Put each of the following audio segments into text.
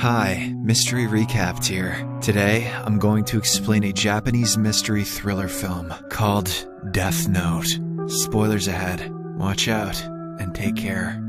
Hi, Mystery Recapped here. Today, I'm going to explain a Japanese mystery thriller film called Death Note. Spoilers ahead. Watch out, and take care.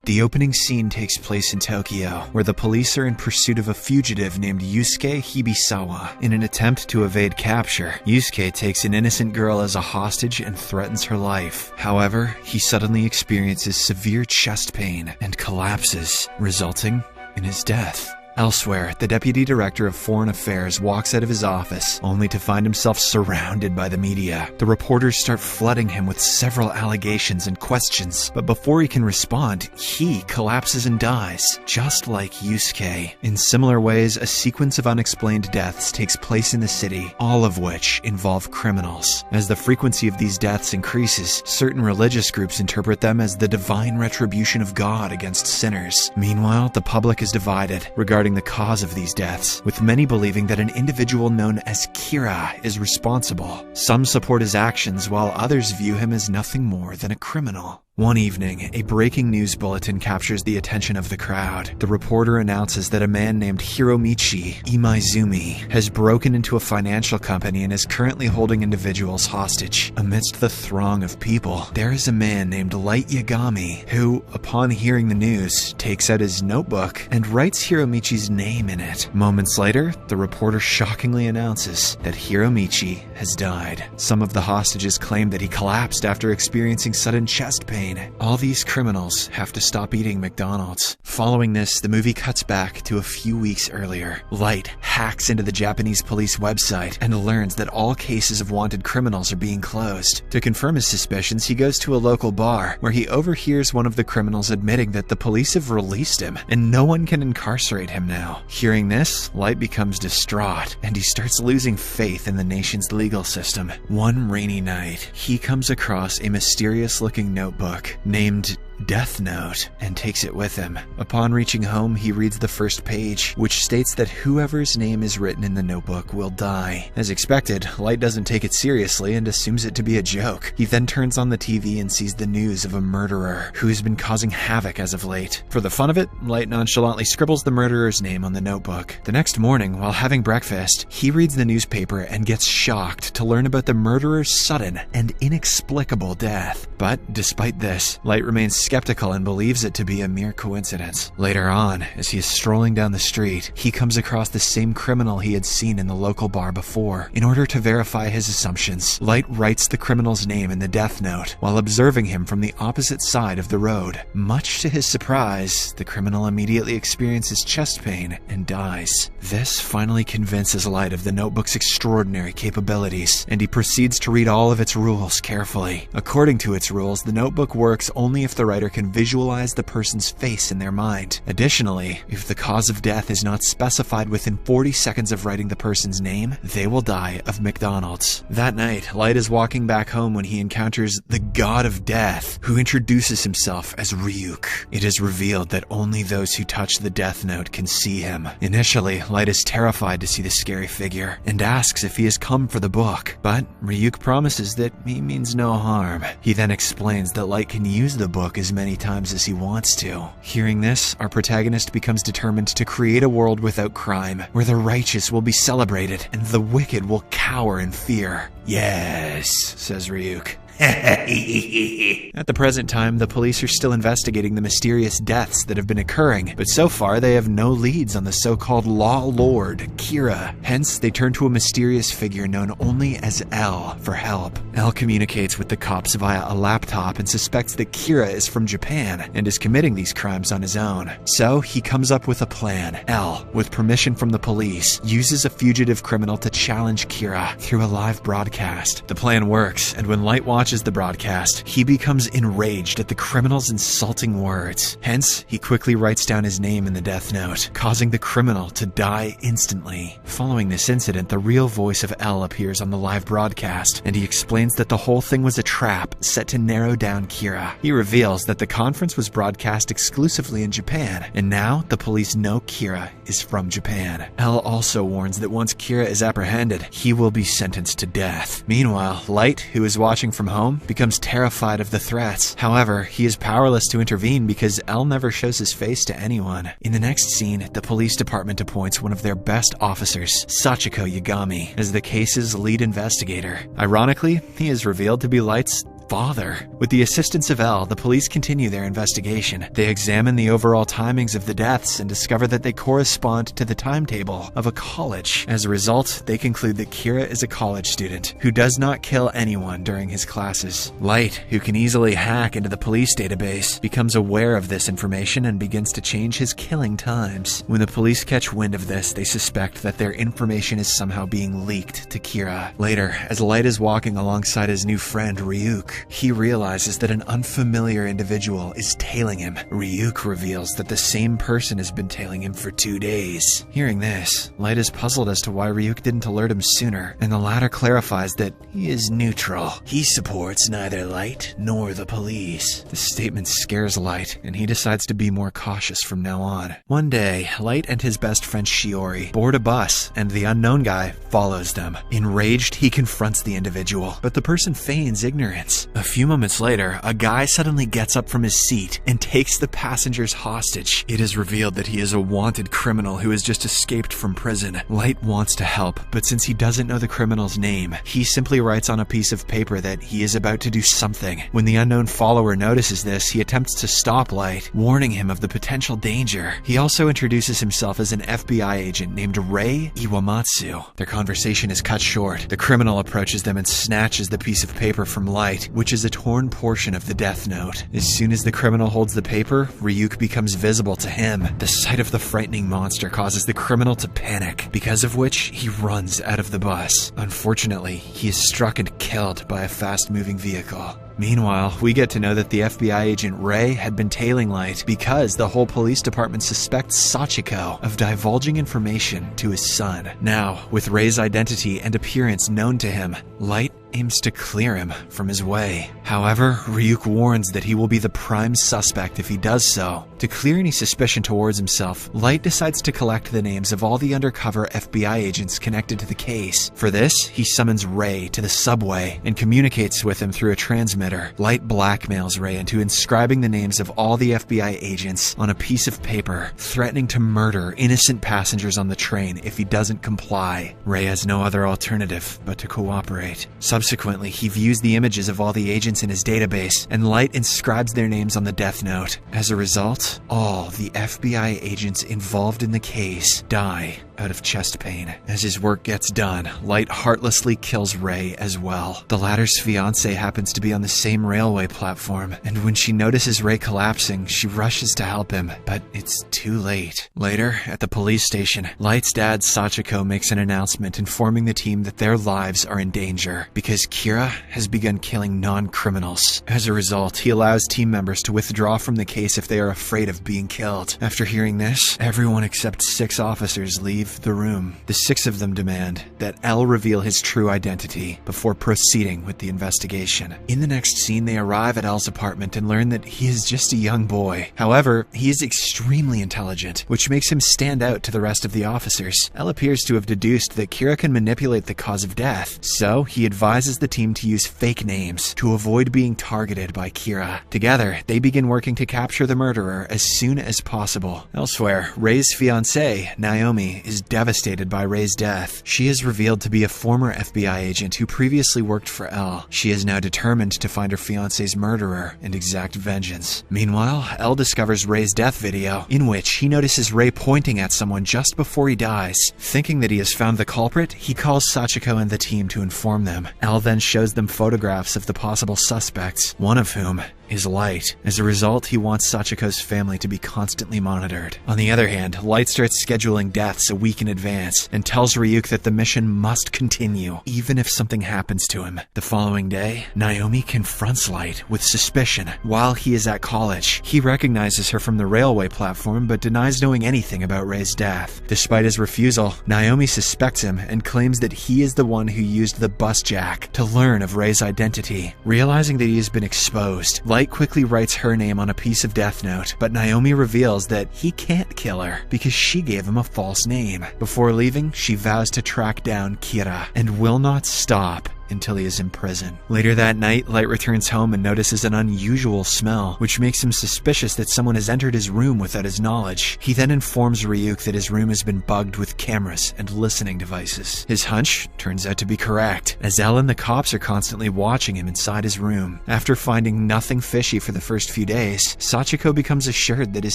The opening scene takes place in Tokyo, where the police are in pursuit of a fugitive named Yusuke Hibisawa. In an attempt to evade capture, Yusuke takes an innocent girl as a hostage and threatens her life. However, he suddenly experiences severe chest pain and collapses, resulting in his death. Elsewhere, the Deputy Director of Foreign Affairs walks out of his office, only to find himself surrounded by the media. The reporters start flooding him with several allegations and questions, but before he can respond, he collapses and dies, just like Yusuke. In similar ways, a sequence of unexplained deaths takes place in the city, all of which involve criminals. As the frequency of these deaths increases, certain religious groups interpret them as the divine retribution of God against sinners. Meanwhile, the public is divided regarding the cause of these deaths, with many believing that an individual known as Kira is responsible. Some support his actions, while others view him as nothing more than a criminal. One evening, a breaking news bulletin captures the attention of the crowd. The reporter announces that a man named Hiromichi Imaizumi has broken into a financial company and is currently holding individuals hostage. Amidst the throng of people, there is a man named Light Yagami who, upon hearing the news, takes out his notebook and writes Hiromichi's name in it. Moments later, the reporter shockingly announces that Hiromichi has died. Some of the hostages claim that he collapsed after experiencing sudden chest pain. All these criminals have to stop eating McDonald's. Following this, the movie cuts back to a few weeks earlier. Light hacks into the Japanese police website and learns that all cases of wanted criminals are being closed. To confirm his suspicions, he goes to a local bar where he overhears one of the criminals admitting that the police have released him and no one can incarcerate him now. Hearing this, Light becomes distraught and he starts losing faith in the nation's legal system. One rainy night, he comes across a mysterious-looking notebook named Death Note and takes it with him. Upon reaching home, he reads the first page, which states that whoever's name is written in the notebook will die. As expected, Light doesn't take it seriously and assumes it to be a joke. He then turns on the TV and sees the news of a murderer who has been causing havoc as of late. For the fun of it, Light nonchalantly scribbles the murderer's name on the notebook. The next morning, while having breakfast, he reads the newspaper and gets shocked to learn about the murderer's sudden and inexplicable death. But despite this, Light remains skeptical and believes it to be a mere coincidence. Later on, as he is strolling down the street, he comes across the same criminal he had seen in the local bar before. In order to verify his assumptions, Light writes the criminal's name in the death note while observing him from the opposite side of the road. Much to his surprise, the criminal immediately experiences chest pain and dies. This finally convinces Light of the notebook's extraordinary capabilities, and he proceeds to read all of its rules carefully. According to its rules, the notebook works only if the writer can visualize the person's face in their mind. Additionally, if the cause of death is not specified within 40 seconds of writing the person's name, they will die of McDonald's. That night, Light is walking back home when he encounters the God of Death, who introduces himself as Ryuk. It is revealed that only those who touch the death note can see him. Initially, Light is terrified to see the scary figure and asks if he has come for the book, but Ryuk promises that he means no harm. He then explains that Light can use the book as many times as he wants to. Hearing this, our protagonist becomes determined to create a world without crime, where the righteous will be celebrated and the wicked will cower in fear. Yes, says Ryuk. At the present time, the police are still investigating the mysterious deaths that have been occurring, but so far they have no leads on the so-called Law Lord, Kira. Hence, they turn to a mysterious figure known only as L for help. L communicates with the cops via a laptop and suspects that Kira is from Japan and is committing these crimes on his own. So, he comes up with a plan. L, with permission from the police, uses a fugitive criminal to challenge Kira through a live broadcast. The plan works, and when Light watches the broadcast, he becomes enraged at the criminal's insulting words. Hence, he quickly writes down his name in the death note, causing the criminal to die instantly. Following this incident, the real voice of L appears on the live broadcast, and he explains that the whole thing was a trap set to narrow down Kira. He reveals that the conference was broadcast exclusively in Japan, and now the police know Kira is from Japan. L also warns that once Kira is apprehended, he will be sentenced to death. Meanwhile, Light, who is watching from home, becomes terrified of the threats. However, he is powerless to intervene because L never shows his face to anyone. In the next scene, the police department appoints one of their best officers, Sachiko Yagami, as the case's lead investigator. Ironically, he is revealed to be Light's father. With the assistance of L, the police continue their investigation. They examine the overall timings of the deaths and discover that they correspond to the timetable of a college. As a result, they conclude that Kira is a college student who does not kill anyone during his classes. Light, who can easily hack into the police database, becomes aware of this information and begins to change his killing times. When the police catch wind of this, they suspect that their information is somehow being leaked to Kira. Later, as Light is walking alongside his new friend Ryuk, he realizes that an unfamiliar individual is tailing him. Ryuk reveals that the same person has been tailing him for 2 days. Hearing this, Light is puzzled as to why Ryuk didn't alert him sooner, and the latter clarifies that he is neutral. He supports neither Light nor the police. The statement scares Light, and he decides to be more cautious from now on. One day, Light and his best friend Shiori board a bus, and the unknown guy follows them. Enraged, he confronts the individual, but the person feigns ignorance. A few moments later, a guy suddenly gets up from his seat and takes the passengers hostage. It is revealed that he is a wanted criminal who has just escaped from prison. Light wants to help, but since he doesn't know the criminal's name, he simply writes on a piece of paper that he is about to do something. When the unknown follower notices this, he attempts to stop Light, warning him of the potential danger. He also introduces himself as an FBI agent named Rei Iwamatsu. Their conversation is cut short. The criminal approaches them and snatches the piece of paper from Light, which is a torn portion of the Death Note. As soon as the criminal holds the paper, Ryuk becomes visible to him. The sight of the frightening monster causes the criminal to panic, because of which he runs out of the bus. Unfortunately, he is struck and killed by a fast-moving vehicle. Meanwhile, we get to know that the FBI agent Rei had been tailing Light because the whole police department suspects Sachiko of divulging information to his son. Now, with Rei's identity and appearance known to him, Light aims to clear him from his way. However, Ryuk warns that he will be the prime suspect if he does so. To clear any suspicion towards himself, Light decides to collect the names of all the undercover FBI agents connected to the case. For this, he summons Rei to the subway and communicates with him through a transmitter. Light blackmails Rei into inscribing the names of all the FBI agents on a piece of paper, threatening to murder innocent passengers on the train if he doesn't comply. Rei has no other alternative but to cooperate. Subsequently, he views the images of all the agents in his database, and Light inscribes their names on the Death Note. As a result, all the FBI agents involved in the case die out of chest pain. As his work gets done, Light heartlessly kills Rei as well. The latter's fiancé happens to be on the same railway platform, and when she notices Rei collapsing, she rushes to help him, but it's too late. Later, at the police station, Light's dad Sachiko makes an announcement informing the team that their lives are in danger because Kira has begun killing non-criminals. As a result, he allows team members to withdraw from the case if they are afraid of being killed. After hearing this, everyone except 6 officers leave the room. The 6 of them demand that L reveal his true identity before proceeding with the investigation. In the next scene, they arrive at L's apartment and learn that he is just a young boy. However, he is extremely intelligent, which makes him stand out to the rest of the officers. L appears to have deduced that Kira can manipulate the cause of death, so he advises the team to use fake names to avoid being targeted by Kira. Together, they begin working to capture the murderer as soon as possible. Elsewhere, Rei's fiancée, Naomi, is devastated by Rei's death. She is revealed to be a former FBI agent who previously worked for L. She is now determined to find her fiancé's murderer and exact vengeance. Meanwhile, L discovers Rei's death video, in which he notices Rei pointing at someone just before he dies. Thinking that he has found the culprit, he calls Sachiko and the team to inform them. L then shows them photographs of the possible suspects, one of whom is Light. As a result, he wants Sachiko's family to be constantly monitored. On the other hand, Light starts scheduling deaths a week in advance and tells Ryuk that the mission must continue, even if something happens to him. The following day, Naomi confronts Light with suspicion while he is at college. He recognizes her from the railway platform but denies knowing anything about Rei's death. Despite his refusal, Naomi suspects him and claims that he is the one who used the bus jack to learn of Rei's identity. Realizing that he has been exposed, Light quickly writes her name on a piece of Death Note, but Naomi reveals that he can't kill her because she gave him a false name. Before leaving, she vows to track down Kira and will not stop until he is in prison. Later that night, Light returns home and notices an unusual smell, which makes him suspicious that someone has entered his room without his knowledge. He then informs Ryuk that his room has been bugged with cameras and listening devices. His hunch turns out to be correct, as Elle and the cops are constantly watching him inside his room. After finding nothing fishy for the first few days, Sachiko becomes assured that his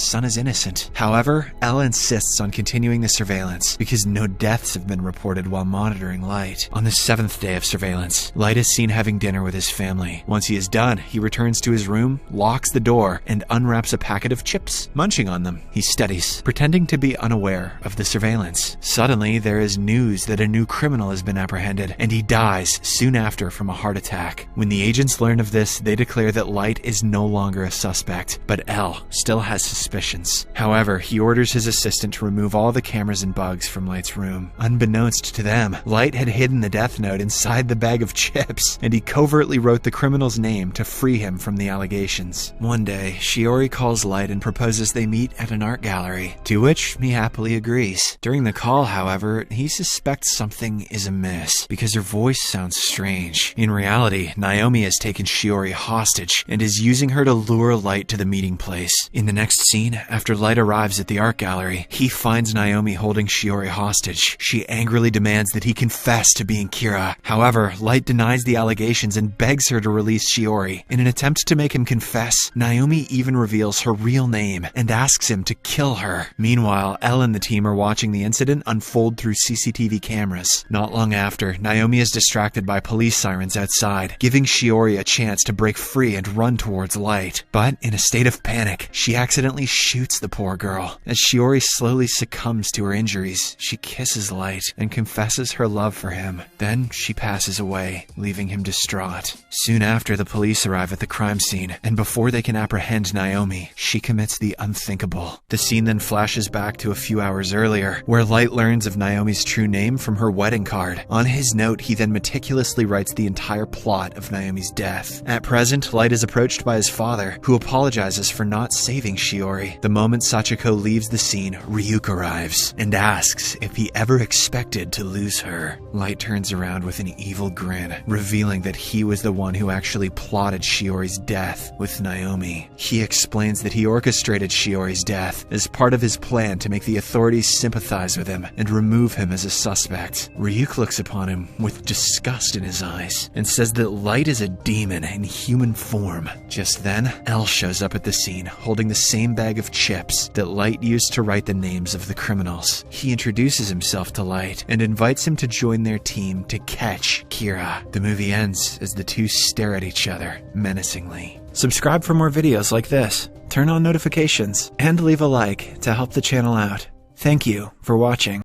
son is innocent. However, Elle insists on continuing the surveillance because no deaths have been reported while monitoring Light. On the 7th day of surveillance, Light is seen having dinner with his family. Once he is done, he returns to his room, locks the door, and unwraps a packet of chips. Munching on them, he studies, pretending to be unaware of the surveillance. Suddenly, there is news that a new criminal has been apprehended, and he dies soon after from a heart attack. When the agents learn of this, they declare that Light is no longer a suspect, but Elle still has suspicions. However, he orders his assistant to remove all the cameras and bugs from Light's room. Unbeknownst to them, Light had hidden the death note inside the bag of chips, and he covertly wrote the criminal's name to free him from the allegations. One day, Shiori calls Light and proposes they meet at an art gallery, to which he happily agrees. During the call, however, he suspects something is amiss, because her voice sounds strange. In reality, Naomi has taken Shiori hostage and is using her to lure Light to the meeting place. In the next scene, after Light arrives at the art gallery, he finds Naomi holding Shiori hostage. She angrily demands that he confess to being Kira. However, Light denies the allegations and begs her to release Shiori. In an attempt to make him confess, Naomi even reveals her real name and asks him to kill her. Meanwhile, Elle and the team are watching the incident unfold through CCTV cameras. Not long after, Naomi is distracted by police sirens outside, giving Shiori a chance to break free and run towards Light. But in a state of panic, she accidentally shoots the poor girl. As Shiori slowly succumbs to her injuries, she kisses Light and confesses her love for him. Then she passes away, leaving him distraught. Soon after, the police arrive at the crime scene, and before they can apprehend Naomi, she commits the unthinkable. The scene then flashes back to a few hours earlier, where Light learns of Naomi's true name from her wedding card. On his note, he then meticulously writes the entire plot of Naomi's death. At present, Light is approached by his father, who apologizes for not saving Shiori. The moment Sachiko leaves the scene, Ryuk arrives and asks if he ever expected to lose her. Light turns around with an evil grin, revealing that he was the one who actually plotted Shiori's death with Naomi. He explains that he orchestrated Shiori's death as part of his plan to make the authorities sympathize with him and remove him as a suspect. Ryuk looks upon him with disgust in his eyes and says that Light is a demon in human form. Just then, Elle shows up at the scene, holding the same bag of chips that Light used to write the names of the criminals. He introduces himself to Light and invites him to join their team to catch Kira. The movie ends as the two stare at each other menacingly. Subscribe for more videos like this, turn on notifications, and leave a like to help the channel out. Thank you for watching.